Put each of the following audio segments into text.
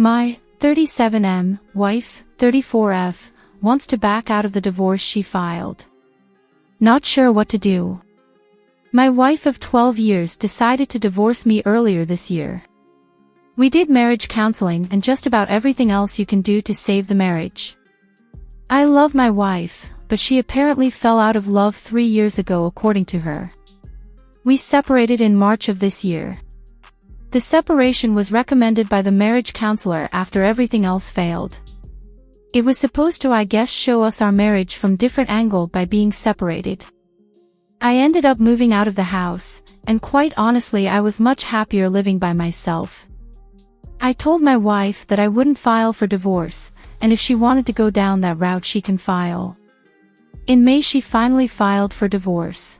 My 37M wife, 34F, wants to back out of the divorce she filed. Not sure what to do. My wife of 12 years decided to divorce me earlier this year. We did marriage counseling and just about everything else you can do to save the marriage. I love my wife, but she apparently fell out of love 3 years ago according to her. We separated in March of this year. The separation was recommended by the marriage counselor after everything else failed. It was supposed to, I guess, show us our marriage from different angle by being separated. I ended up moving out of the house, and quite honestly I was much happier living by myself. I told my wife that I wouldn't file for divorce, and if she wanted to go down that route she can file. In May she finally filed for divorce.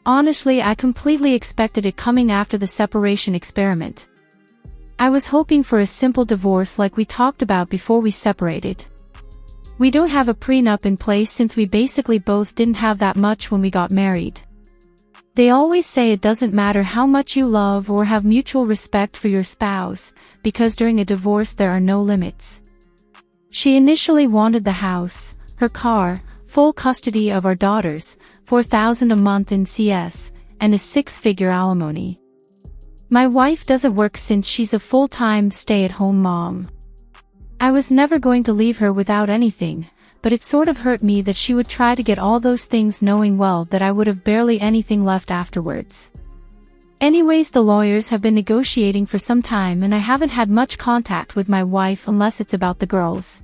Honestly, I completely expected it coming after the separation experiment. I was hoping for a simple divorce like we talked about before we separated. We don't have a prenup in place since we basically both didn't have that much when we got married. They always say it doesn't matter how much you love or have mutual respect for your spouse, because during a divorce there are no limits. She initially wanted the house, her car, full custody of our daughters, $4,000 a month in CS, and a 6-figure alimony. My wife doesn't work since she's a full-time stay-at-home mom. I was never going to leave her without anything, but it sort of hurt me that she would try to get all those things knowing well that I would have barely anything left afterwards. Anyways, the lawyers have been negotiating for some time and I haven't had much contact with my wife unless it's about the girls.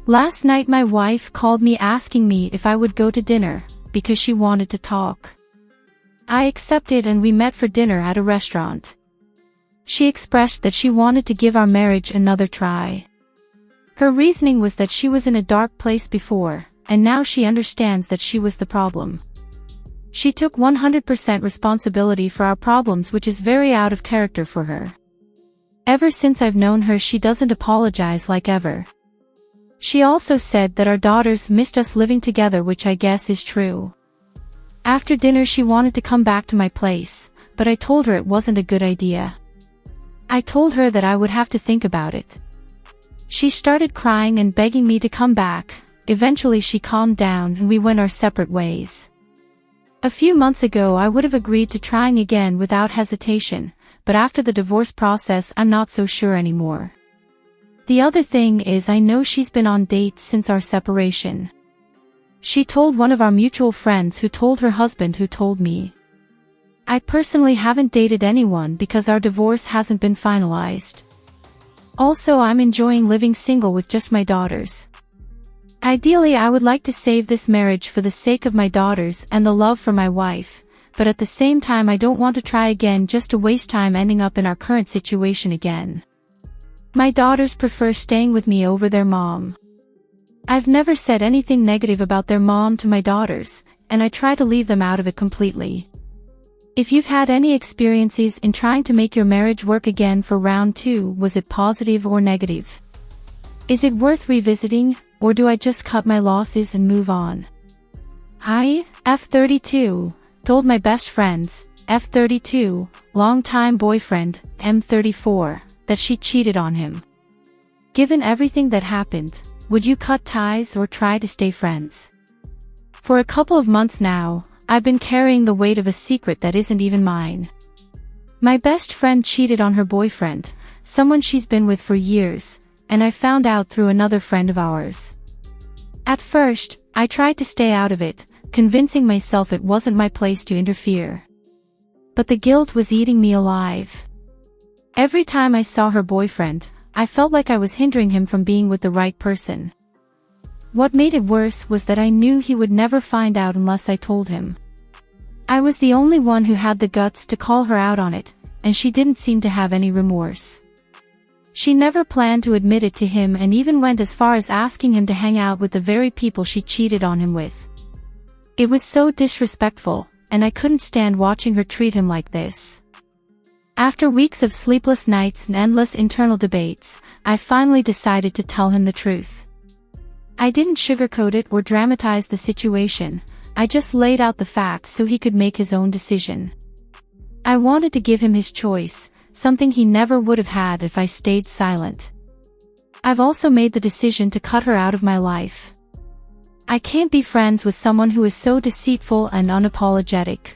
Last night my wife called me asking me if I would go to dinner, because she wanted to talk. I accepted and we met for dinner at a restaurant. She expressed that she wanted to give our marriage another try. Her reasoning was that she was in a dark place before, and now she understands that she was the problem. She took 100% responsibility for our problems, which is very out of character for her. Ever since I've known her, she doesn't apologize like ever. She also said that our daughters missed us living together, which I guess is true. After dinner she wanted to come back to my place, but I told her it wasn't a good idea. I told her that I would have to think about it. She started crying and begging me to come back. Eventually she calmed down and we went our separate ways. A few months ago I would have agreed to trying again without hesitation, but after the divorce process I'm not so sure anymore. The other thing is I know she's been on dates since our separation. She told one of our mutual friends who told her husband who told me. I personally haven't dated anyone because our divorce hasn't been finalized. Also, I'm enjoying living single with just my daughters. Ideally, I would like to save this marriage for the sake of my daughters and the love for my wife, but at the same time I don't want to try again just to waste time ending up in our current situation again. My daughters prefer staying with me over their mom. I've never said anything negative about their mom to my daughters, and I try to leave them out of it completely. If you've had any experiences in trying to make your marriage work again for round 2, was it positive or negative? Is it worth revisiting, or do I just cut my losses and move on? I, F32, told my best friends, F32, longtime boyfriend, M34, that she cheated on him. Given everything that happened, would you cut ties or try to stay friends? For a couple of months now, I've been carrying the weight of a secret that isn't even mine. My best friend cheated on her boyfriend, someone she's been with for years, and I found out through another friend of ours. At first, I tried to stay out of it, convincing myself it wasn't my place to interfere. But the guilt was eating me alive. Every time I saw her boyfriend, I felt like I was hindering him from being with the right person. What made it worse was that I knew he would never find out unless I told him. I was the only one who had the guts to call her out on it, and she didn't seem to have any remorse. She never planned to admit it to him and even went as far as asking him to hang out with the very people she cheated on him with. It was so disrespectful, and I couldn't stand watching her treat him like this. After weeks of sleepless nights and endless internal debates, I finally decided to tell him the truth. I didn't sugarcoat it or dramatize the situation, I just laid out the facts so he could make his own decision. I wanted to give him his choice, something he never would have had if I stayed silent. I've also made the decision to cut her out of my life. I can't be friends with someone who is so deceitful and unapologetic.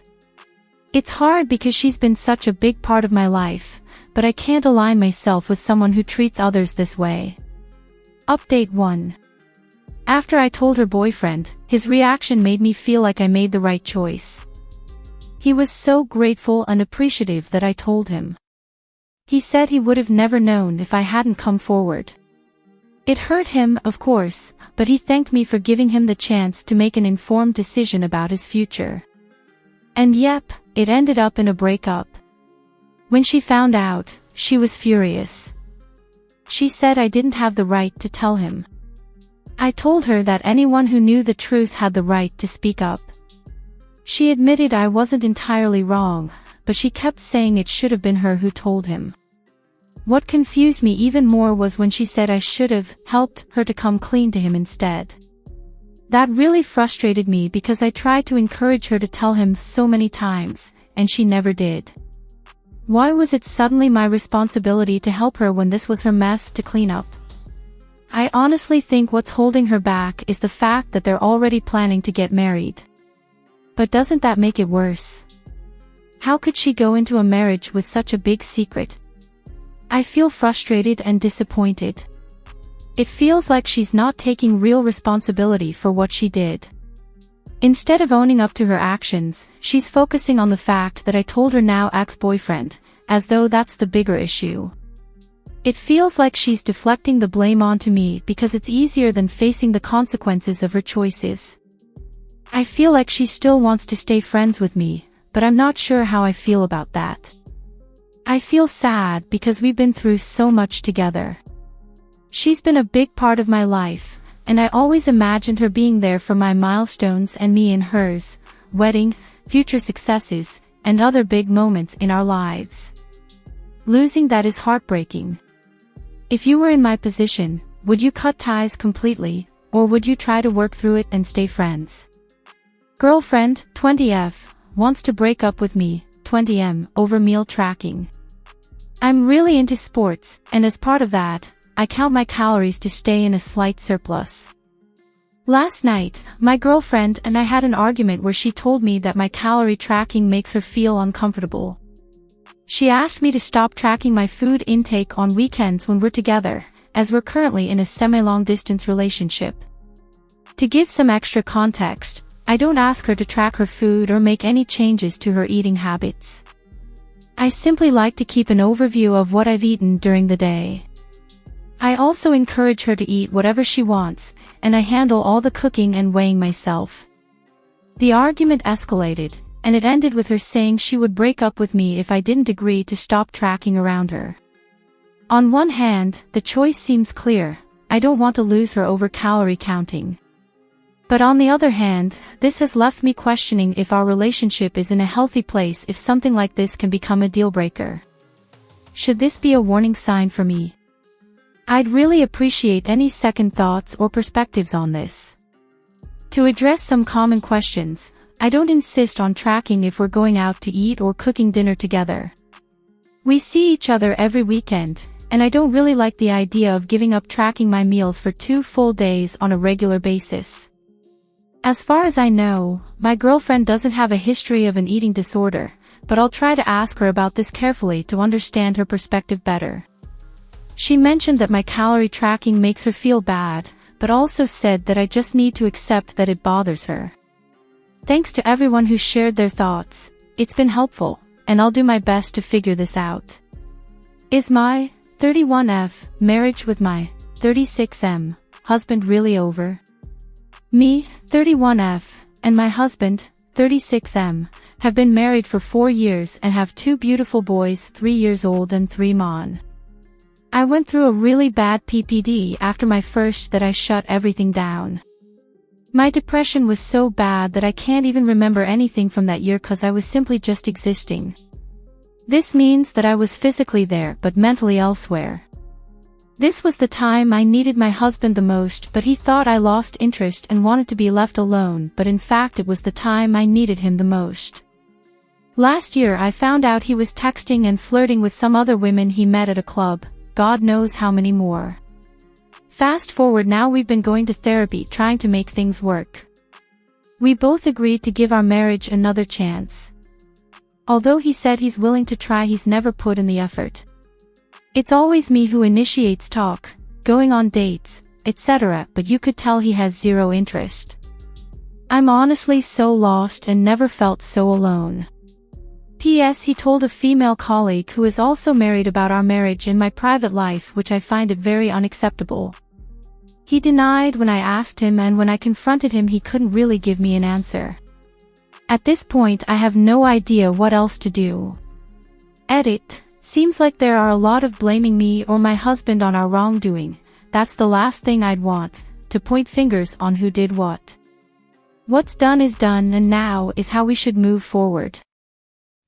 It's hard because she's been such a big part of my life, but I can't align myself with someone who treats others this way. Update 1. After I told her boyfriend, his reaction made me feel like I made the right choice. He was so grateful and appreciative that I told him. He said he would have never known if I hadn't come forward. It hurt him, of course, but he thanked me for giving him the chance to make an informed decision about his future. And yep, it ended up in a breakup. When she found out, she was furious. She said I didn't have the right to tell him. I told her that anyone who knew the truth had the right to speak up. She admitted I wasn't entirely wrong, but she kept saying it should have been her who told him. What confused me even more was when she said I should have helped her to come clean to him instead. That really frustrated me because I tried to encourage her to tell him so many times, and she never did. Why was it suddenly my responsibility to help her when this was her mess to clean up? I honestly think what's holding her back is the fact that they're already planning to get married. But doesn't that make it worse? How could she go into a marriage with such a big secret? I feel frustrated and disappointed. It feels like she's not taking real responsibility for what she did. Instead of owning up to her actions, she's focusing on the fact that I told her now ex-boyfriend, as though that's the bigger issue. It feels like she's deflecting the blame onto me because it's easier than facing the consequences of her choices. I feel like she still wants to stay friends with me, but I'm not sure how I feel about that. I feel sad because we've been through so much together. She's been a big part of my life, and I always imagined her being there for my milestones and me in hers, wedding, future successes, and other big moments in our lives. Losing that is heartbreaking. If you were in my position, would you cut ties completely, or would you try to work through it and stay friends? Girlfriend, 20F, wants to break up with me, 20M, over meal tracking. I'm really into sports, and as part of that, I count my calories to stay in a slight surplus. Last night, my girlfriend and I had an argument where she told me that my calorie tracking makes her feel uncomfortable. She asked me to stop tracking my food intake on weekends when we're together, as we're currently in a semi-long distance relationship. To give some extra context, I don't ask her to track her food or make any changes to her eating habits. I simply like to keep an overview of what I've eaten during the day. I also encourage her to eat whatever she wants, and I handle all the cooking and weighing myself. The argument escalated, and it ended with her saying she would break up with me if I didn't agree to stop tracking around her. On one hand, the choice seems clear: I don't want to lose her over calorie counting. But on the other hand, this has left me questioning if our relationship is in a healthy place if something like this can become a deal-breaker. Should this be a warning sign for me? I'd really appreciate any second thoughts or perspectives on this. To address some common questions, I don't insist on tracking if we're going out to eat or cooking dinner together. We see each other every weekend, and I don't really like the idea of giving up tracking my meals for 2 full days on a regular basis. As far as I know, my girlfriend doesn't have a history of an eating disorder, but I'll try to ask her about this carefully to understand her perspective better. She mentioned that my calorie tracking makes her feel bad, but also said that I just need to accept that it bothers her. Thanks to everyone who shared their thoughts, it's been helpful, and I'll do my best to figure this out. Is my 31F marriage with my 36M husband really over? Me, 31F, and my husband, 36M, have been married for 4 years and have 2 beautiful boys, 3 years old and 3 mon. I went through a really bad PPD after my first that I shut everything down. My depression was so bad that I can't even remember anything from that year cause I was simply just existing. This means that I was physically there but mentally elsewhere. This was the time I needed my husband the most, but he thought I lost interest and wanted to be left alone, but in fact it was the time I needed him the most. Last year I found out he was texting and flirting with some other women he met at a club, God knows how many more. Fast forward, now we've been going to therapy trying to make things work. We both agreed to give our marriage another chance. Although he said he's willing to try, he's never put in the effort. It's always me who initiates talk, going on dates, etc., but you could tell he has zero interest. I'm honestly so lost and never felt so alone. P.S. He told a female colleague who is also married about our marriage in my private life, which I find it very unacceptable. He denied when I asked him, and when I confronted him he couldn't really give me an answer. At this point I have no idea what else to do. Edit. Seems like there are a lot of blaming me or my husband on our wrongdoing. That's the last thing I'd want, to point fingers on who did what. What's done is done, and now is how we should move forward.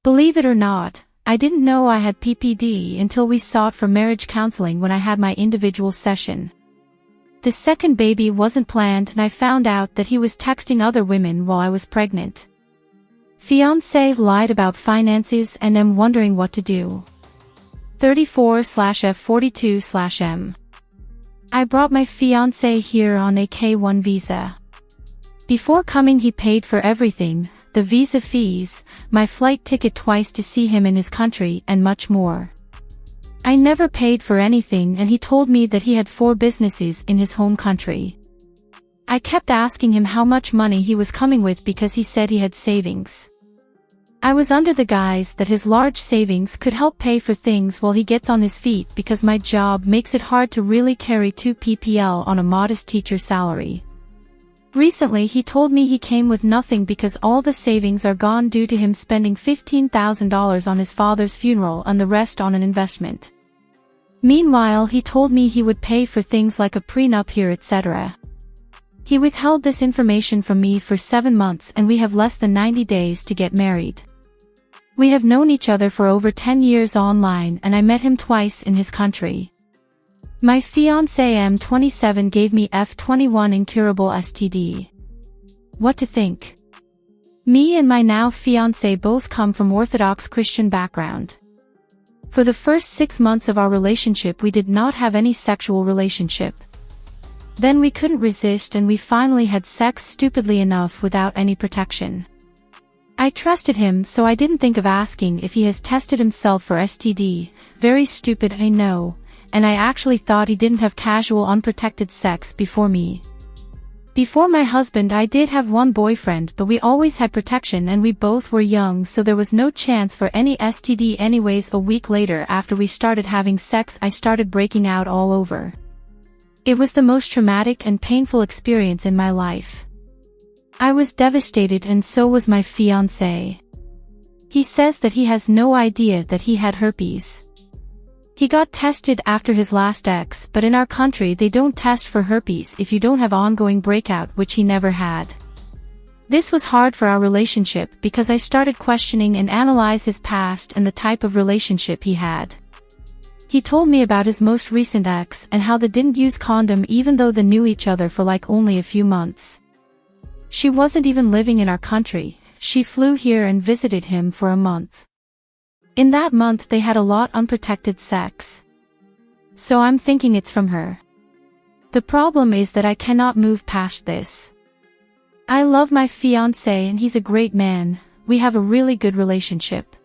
Believe it or not, I didn't know I had PPD until we sought for marriage counseling when I had my individual session. The second baby wasn't planned, and I found out that he was texting other women while I was pregnant. Fiancé lied about finances and I'm wondering what to do. 34/F42/M. I brought my fiancé here on a K1 visa. Before coming he paid for everything, the visa fees, my flight ticket twice to see him in his country, and much more. I never paid for anything, and he told me that he had 4 businesses in his home country. I kept asking him how much money he was coming with because he said he had savings. I was under the guise that his large savings could help pay for things while he gets on his feet, because my job makes it hard to really carry 2 PPL on a modest teacher salary. Recently he told me he came with nothing because all the savings are gone due to him spending $15,000 on his father's funeral and the rest on an investment. Meanwhile he told me he would pay for things like a prenup here, etc. He withheld this information from me for 7 months, and we have less than 90 days to get married. We have known each other for over 10 years online, and I met him twice in his country. My fiancé M27 gave me F21 incurable STD. What to think? Me and my now fiancé both come from Orthodox Christian background. For the first 6 months of our relationship we did not have any sexual relationship. Then we couldn't resist and we finally had sex, stupidly enough, without any protection. I trusted him, so I didn't think of asking if he has tested himself for STD. Very stupid, I know. And I actually thought he didn't have casual unprotected sex before me. Before my husband I did have one boyfriend, but we always had protection and we both were young, so there was no chance for any STD. Anyways, a week later after we started having sex I started breaking out all over. It was the most traumatic and painful experience in my life. I was devastated, and so was my fiancé. He says that he has no idea that he had herpes. He got tested after his last ex, but in our country they don't test for herpes if you don't have ongoing breakout, which he never had. This was hard for our relationship because I started questioning and analyze his past and the type of relationship he had. He told me about his most recent ex and how they didn't use condom even though they knew each other for like only a few months. She wasn't even living in our country, she flew here and visited him for a month. In that month they had a lot unprotected sex. So I'm thinking it's from her. The problem is that I cannot move past this. I love my fiancé and he's a great man, we have a really good relationship.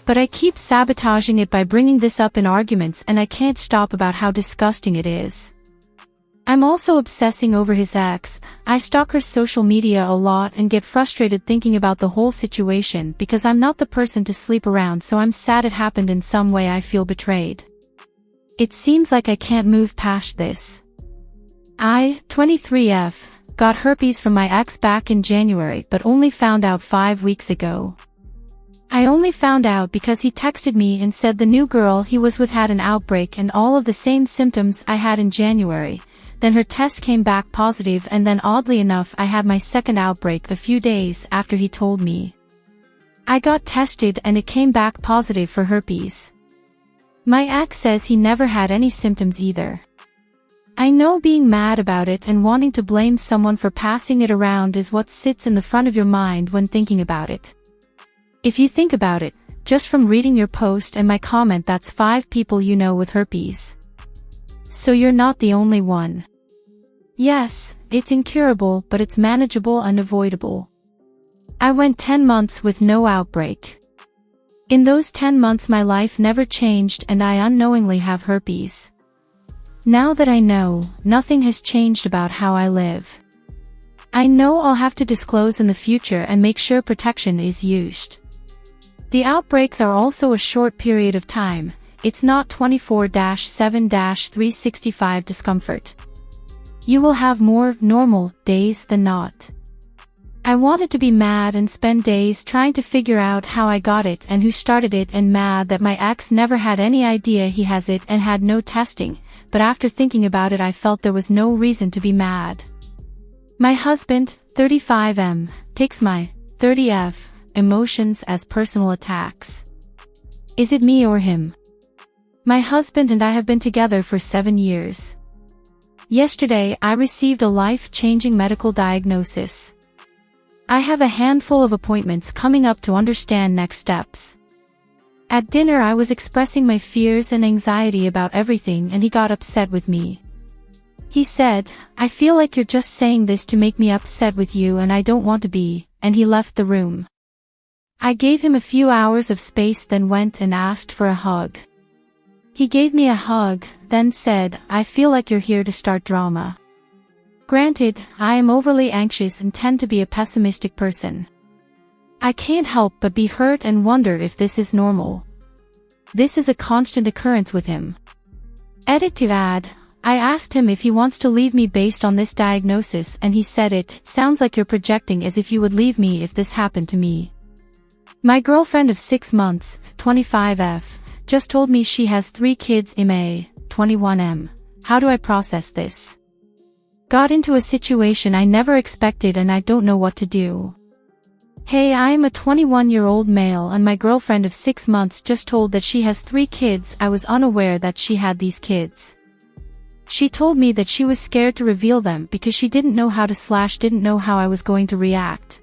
But I keep sabotaging it by bringing this up in arguments, and I can't stop about how disgusting it is. I'm also obsessing over his ex. I stalk her social media a lot and get frustrated thinking about the whole situation because I'm not the person to sleep around, so I'm sad it happened in some way. I feel betrayed. It seems like I can't move past this. I, 23F, got herpes from my ex back in January but only found out 5 weeks ago. I only found out because he texted me and said the new girl he was with had an outbreak and all of the same symptoms I had in January. Then her test came back positive, and then oddly enough I had my second outbreak a few days after he told me. I got tested and it came back positive for herpes. My ex says he never had any symptoms either. I know being mad about it and wanting to blame someone for passing it around is what sits in the front of your mind when thinking about it. If you think about it, just from reading your post and my comment, that's 5 people you know with herpes. So you're not the only one. Yes, it's incurable, but it's manageable and avoidable. I went 10 months with no outbreak. In those 10 months my life never changed and I unknowingly have herpes. Now that I know, nothing has changed about how I live. I know I'll have to disclose in the future and make sure protection is used. The outbreaks are also a short period of time, it's not 24/7/365 discomfort. You will have more normal days than not. I wanted to be mad and spend days trying to figure out how I got it and who started it, and mad that my ex never had any idea he has it and had no testing, but after thinking about it I felt there was no reason to be mad. My husband, 35M, takes my 30F emotions as personal attacks. Is it me or him? My husband and I have been together for 7 years. Yesterday I received a life-changing medical diagnosis. I have a handful of appointments coming up to understand next steps. At dinner I was expressing my fears and anxiety about everything and he got upset with me. He said, "I feel like you're just saying this to make me upset with you and I don't want to be," and he left the room. I gave him a few hours of space, then went and asked for a hug. He gave me a hug, then said, "I feel like you're here to start drama." Granted, I am overly anxious and tend to be a pessimistic person. I can't help but be hurt and wonder if this is normal. This is a constant occurrence with him. Edit to add, I asked him if he wants to leave me based on this diagnosis and he said it sounds like you're projecting as if you would leave me if this happened to me. My girlfriend of 6 months, 25F, just told me she has 3 kids MA, 21M. How do I process this? Got into a situation I never expected and I don't know what to do. Hey, I am a 21-year-old male and my girlfriend of 6 months just told that she has 3 kids. I was unaware that she had these kids. She told me that she was scared to reveal them because she didn't know how I was going to react.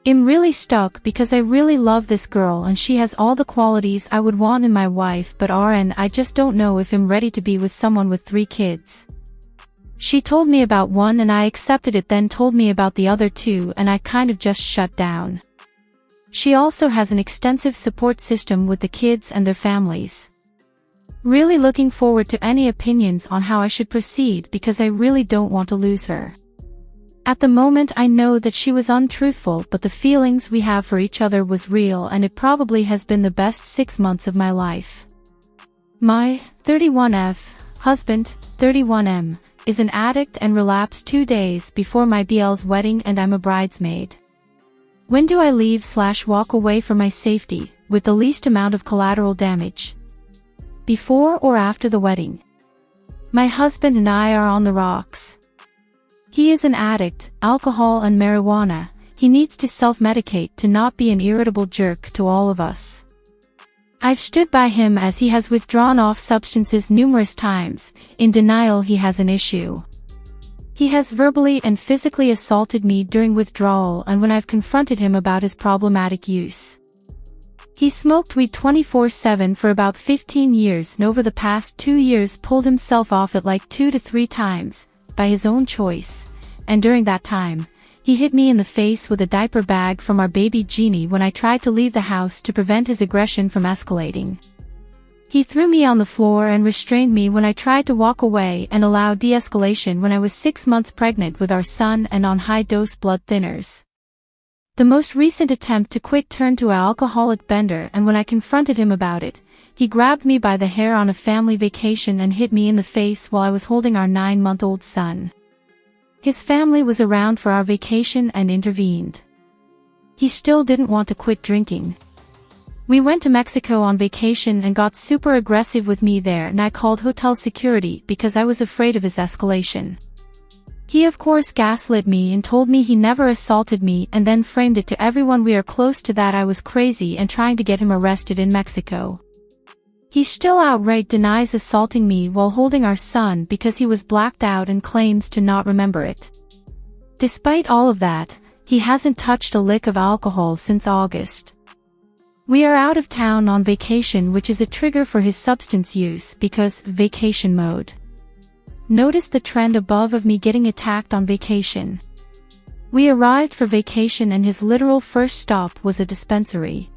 I'm really stuck because I really love this girl and she has all the qualities I would want in my wife, but I just don't know if I'm ready to be with someone with 3 kids. She told me about one and I accepted it, then told me about the other 2 and I kind of just shut down. She also has an extensive support system with the kids and their families. Really looking forward to any opinions on how I should proceed because I really don't want to lose her. At the moment I know that she was untruthful, but the feelings we have for each other was real and it probably has been the best 6 months of my life. My 31F husband, 31M, is an addict and relapsed 2 days before my BL's wedding and I'm a bridesmaid. When do I leave/walk away for my safety, with the least amount of collateral damage? Before or after the wedding? My husband and I are on the rocks. He is an addict, alcohol and marijuana. He needs to self-medicate to not be an irritable jerk to all of us. I've stood by him as he has withdrawn off substances numerous times, in denial he has an issue. He has verbally and physically assaulted me during withdrawal and when I've confronted him about his problematic use. He smoked weed 24/7 for about 15 years and over the past 2 years pulled himself off it like 2 to 3 times, by his own choice, and during that time, he hit me in the face with a diaper bag from our baby Jeannie when I tried to leave the house to prevent his aggression from escalating. He threw me on the floor and restrained me when I tried to walk away and allow de-escalation when I was 6 months pregnant with our son and on high-dose blood thinners. The most recent attempt to quit turned to an alcoholic bender, and when I confronted him about it, he grabbed me by the hair on a family vacation and hit me in the face while I was holding our 9-month-old son. His family was around for our vacation and intervened. He still didn't want to quit drinking. We went to Mexico on vacation and got super aggressive with me there and I called hotel security because I was afraid of his escalation. He of course gaslit me and told me he never assaulted me and then framed it to everyone we are close to that I was crazy and trying to get him arrested in Mexico. He still outright denies assaulting me while holding our son because he was blacked out and claims to not remember it. Despite all of that, he hasn't touched a lick of alcohol since August. We are out of town on vacation, which is a trigger for his substance use because vacation mode. Notice the trend above of me getting attacked on vacation. We arrived for vacation and his literal first stop was a dispensary.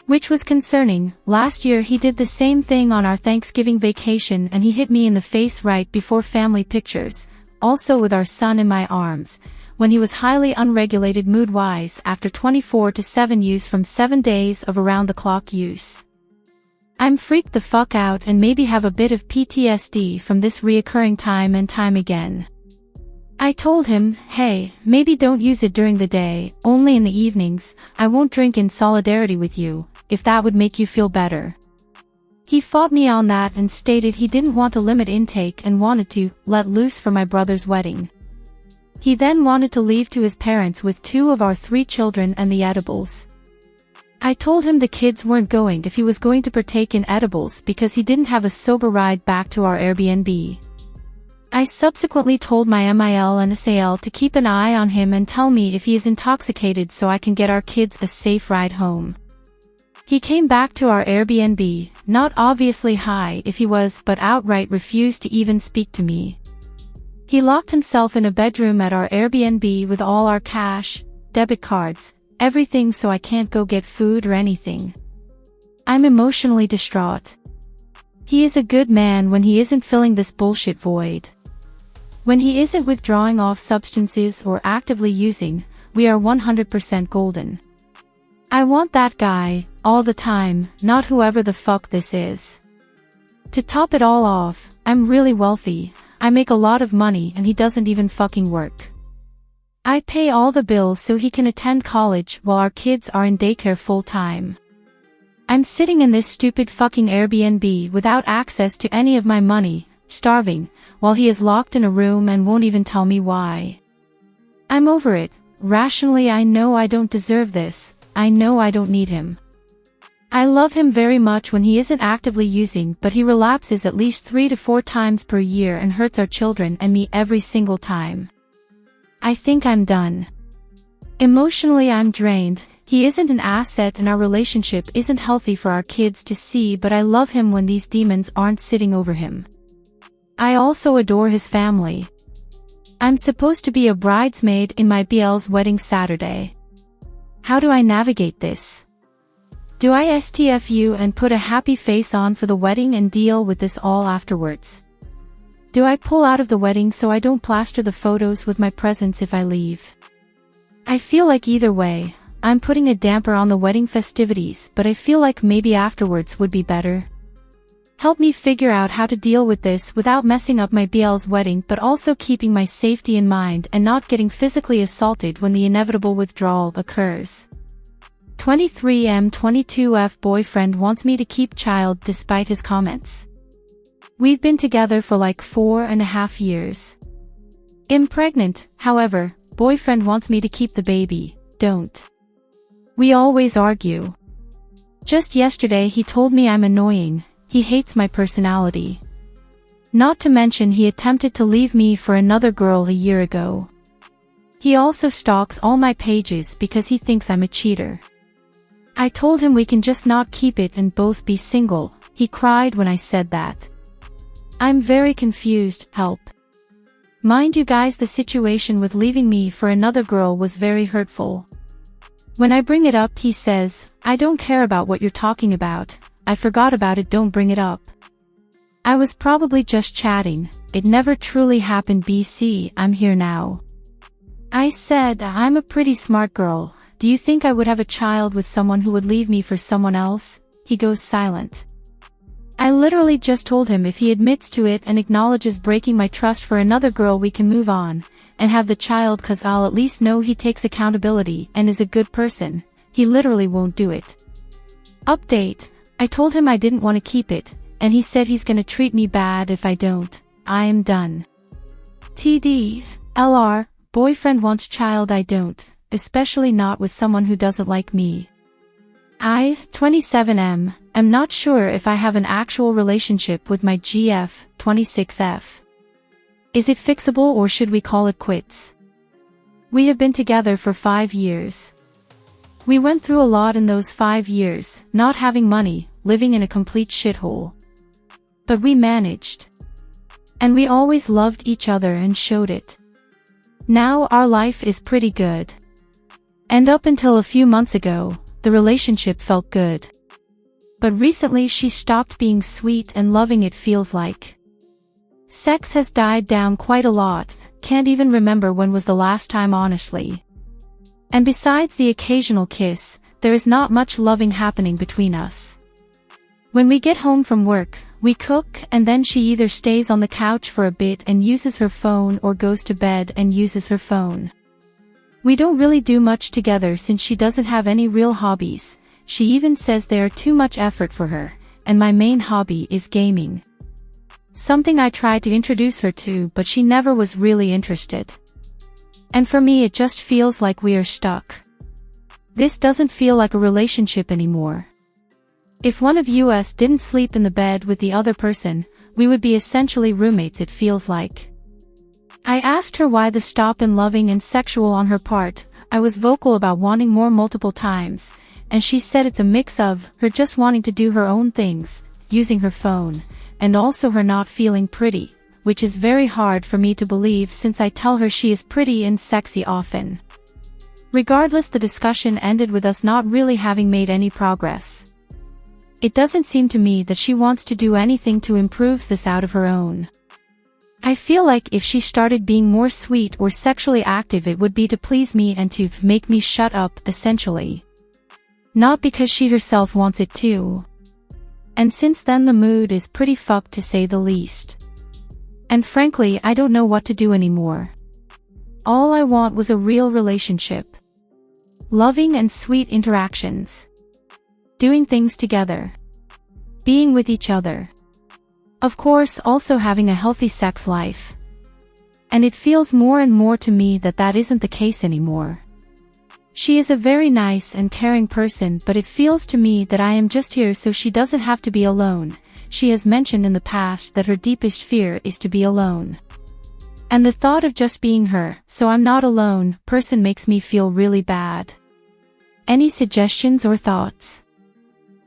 Which was concerning. Last year he did the same thing on our Thanksgiving vacation and he hit me in the face right before family pictures, also with our son in my arms, when he was highly unregulated mood-wise after 24/7 use from 7 days of around-the-clock use. I'm freaked the fuck out and maybe have a bit of PTSD from this reoccurring time and time again. I told him, hey, maybe don't use it during the day, only in the evenings. I won't drink in solidarity with you, if that would make you feel better. He fought me on that and stated he didn't want to limit intake and wanted to let loose for my brother's wedding. He then wanted to leave to his parents with 2 of our 3 children and the edibles. I told him the kids weren't going if he was going to partake in edibles because he didn't have a sober ride back to our Airbnb. I subsequently told my MIL and SAL to keep an eye on him and tell me if he is intoxicated so I can get our kids a safe ride home. He came back to our Airbnb, not obviously high if he was, but outright refused to even speak to me. He locked himself in a bedroom at our Airbnb with all our cash, debit cards, everything, so I can't go get food or anything. I'm emotionally distraught. He is a good man when he isn't filling this bullshit void. When he isn't withdrawing off substances or actively using, we are 100% golden. I want that guy, all the time, not whoever the fuck this is. To top it all off, I'm really wealthy, I make a lot of money and he doesn't even fucking work. I pay all the bills so he can attend college while our kids are in daycare full time. I'm sitting in this stupid fucking Airbnb without access to any of my money, starving, while he is locked in a room and won't even tell me why. I'm over it. Rationally, I know I don't deserve this. I know I don't need him. I love him very much when he isn't actively using, but he relapses at least 3 to 4 times per year and hurts our children and me every single time. I think I'm done. Emotionally, I'm drained. He isn't an asset and our relationship isn't healthy for our kids to see, but I love him when these demons aren't sitting over him. I also adore his family. I'm supposed to be a bridesmaid in my BL's wedding Saturday. How do I navigate this? Do I STFU and put a happy face on for the wedding and deal with this all afterwards? Do I pull out of the wedding so I don't plaster the photos with my presence if I leave? I feel like either way, I'm putting a damper on the wedding festivities, but I feel like maybe afterwards would be better. Help me figure out how to deal with this without messing up my BL's wedding, but also keeping my safety in mind and not getting physically assaulted when the inevitable withdrawal occurs. 23M 22F boyfriend wants me to keep child despite his comments. We've been together for like 4.5 years. I'm pregnant, however, boyfriend wants me to keep the baby, don't. We always argue. Just yesterday he told me I'm annoying, he hates my personality. Not to mention he attempted to leave me for another girl a year ago. He also stalks all my pages because he thinks I'm a cheater. I told him we can just not keep it and both be single. He cried when I said that. I'm very confused, help. Mind you guys, the situation with leaving me for another girl was very hurtful. When I bring it up he says, I don't care about what you're talking about, I forgot about it, don't bring it up. I was probably just chatting, it never truly happened BC, I'm here now. I said, I'm a pretty smart girl. Do you think I would have a child with someone who would leave me for someone else? He goes silent. I literally just told him if he admits to it and acknowledges breaking my trust for another girl we can move on, and have the child, cause I'll at least know he takes accountability and is a good person. He literally won't do it. Update. I told him I didn't want to keep it, and he said he's gonna treat me bad if I don't. I am done. TD. LR. Boyfriend wants child, I don't. Especially not with someone who doesn't like me. I, 27M, am not sure if I have an actual relationship with my GF, 26F. Is it fixable or should we call it quits? We have been together for 5 years. We went through a lot in those 5 years, not having money, living in a complete shithole. But we managed. And we always loved each other and showed it. Now our life is pretty good. And up until a few months ago, the relationship felt good. But recently she stopped being sweet and loving, it feels like. Sex has died down quite a lot, can't even remember when was the last time honestly. And besides the occasional kiss, there is not much loving happening between us. When we get home from work, we cook and then she either stays on the couch for a bit and uses her phone or goes to bed and uses her phone. We don't really do much together since she doesn't have any real hobbies. She even says they are too much effort for her, and my main hobby is gaming. Something I tried to introduce her to, but she never was really interested. And for me it just feels like we are stuck. This doesn't feel like a relationship anymore. If one of us didn't sleep in the bed with the other person, we would be essentially roommates, it feels like. I asked her why the stop in loving and sexual on her part. I was vocal about wanting more multiple times, and she said it's a mix of her just wanting to do her own things, using her phone, and also her not feeling pretty, which is very hard for me to believe since I tell her she is pretty and sexy often. Regardless, the discussion ended with us not really having made any progress. It doesn't seem to me that she wants to do anything to improve this out of her own. I feel like if she started being more sweet or sexually active it would be to please me and to make me shut up, essentially. Not because she herself wants it to. And since then the mood is pretty fucked to say the least. And frankly I don't know what to do anymore. All I want was a real relationship. Loving and sweet interactions. Doing things together. Being with each other. Of course also having a healthy sex life. And it feels more and more to me that that isn't the case anymore. She is a very nice and caring person, but it feels to me that I am just here so she doesn't have to be alone. She has mentioned in the past that her deepest fear is to be alone. And the thought of just being her, so I'm not alone, person makes me feel really bad. Any suggestions or thoughts?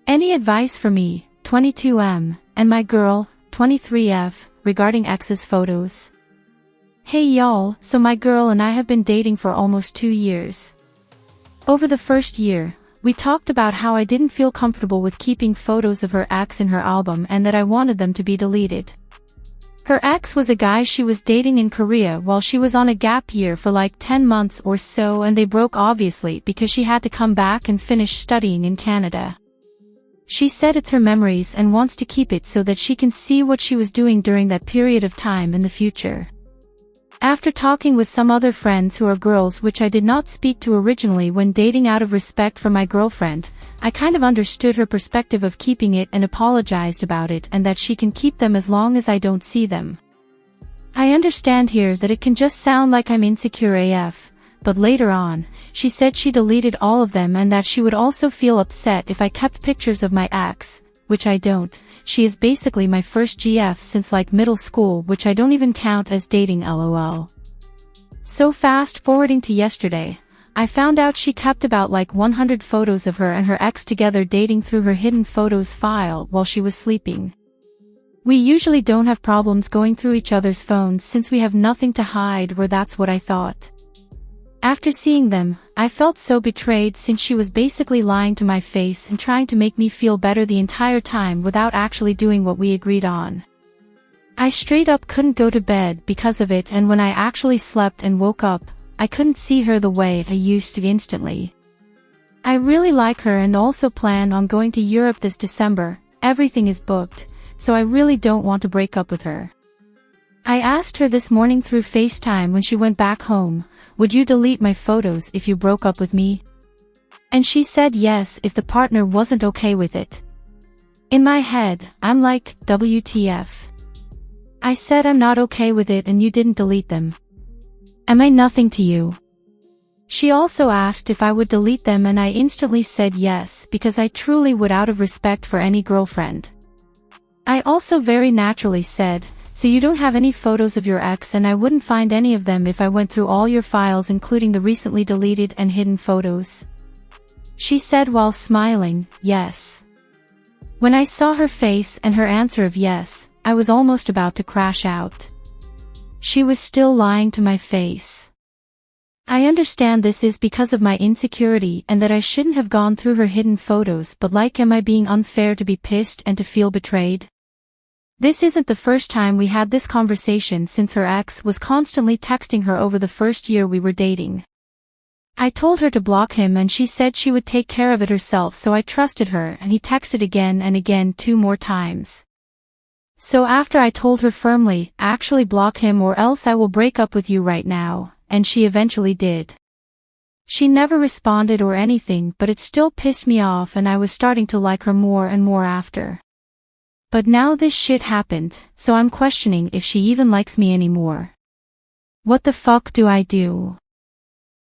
Any advice for me, 22M, and my girl, 23F, regarding ex's photos? Hey y'all, so my girl and I have been dating for almost 2 years. Over the first year, we talked about how I didn't feel comfortable with keeping photos of her ex in her album and that I wanted them to be deleted. Her ex was a guy she was dating in Korea while she was on a gap year for like 10 months or so, and they broke obviously because she had to come back and finish studying in Canada. She said it's her memories and wants to keep it so that she can see what she was doing during that period of time in the future. After talking with some other friends who are girls which I did not speak to originally when dating out of respect for my girlfriend, I kind of understood her perspective of keeping it and apologized about it, and that she can keep them as long as I don't see them. I understand here that it can just sound like I'm insecure AF, but later on, she said she deleted all of them and that she would also feel upset if I kept pictures of my ex, which I don't. She is basically my first GF since like middle school, which I don't even count as dating, lol. So fast forwarding to yesterday, I found out she kept about like 100 photos of her and her ex together dating through her hidden photos file while she was sleeping. We usually don't have problems going through each other's phones since we have nothing to hide, or that's what I thought. After seeing them, I felt so betrayed since she was basically lying to my face and trying to make me feel better the entire time without actually doing what we agreed on. I straight up couldn't go to bed because of it, and when I actually slept and woke up, I couldn't see her the way I used to instantly. I really like her and also plan on going to Europe this December. Everything is booked, so I really don't want to break up with her. I asked her this morning through FaceTime when she went back home, would you delete my photos if you broke up with me? And she said yes if the partner wasn't okay with it. In my head, I'm like, WTF. I said I'm not okay with it and you didn't delete them. Am I nothing to you? She also asked if I would delete them and I instantly said yes because I truly would out of respect for any girlfriend. I also very naturally said, so you don't have any photos of your ex, and I wouldn't find any of them if I went through all your files including the recently deleted and hidden photos. she said while smiling, yes. When I saw her face and her answer of yes, I was almost about to crash out. She was still lying to my face. I understand this is because of my insecurity and that I shouldn't have gone through her hidden photos, but am I being unfair to be pissed and to feel betrayed? This isn't the first time we had this conversation since her ex was constantly texting her over the first year we were dating. I told her to block him and she said she would take care of it herself, so I trusted her, and he texted again and again 2 more times. So after I told her firmly, actually block him or else I will break up with you right now, and she eventually did. She never responded or anything, but it still pissed me off and I was starting to like her more and more after. But now this shit happened, so I'm questioning if she even likes me anymore. What the fuck do I do?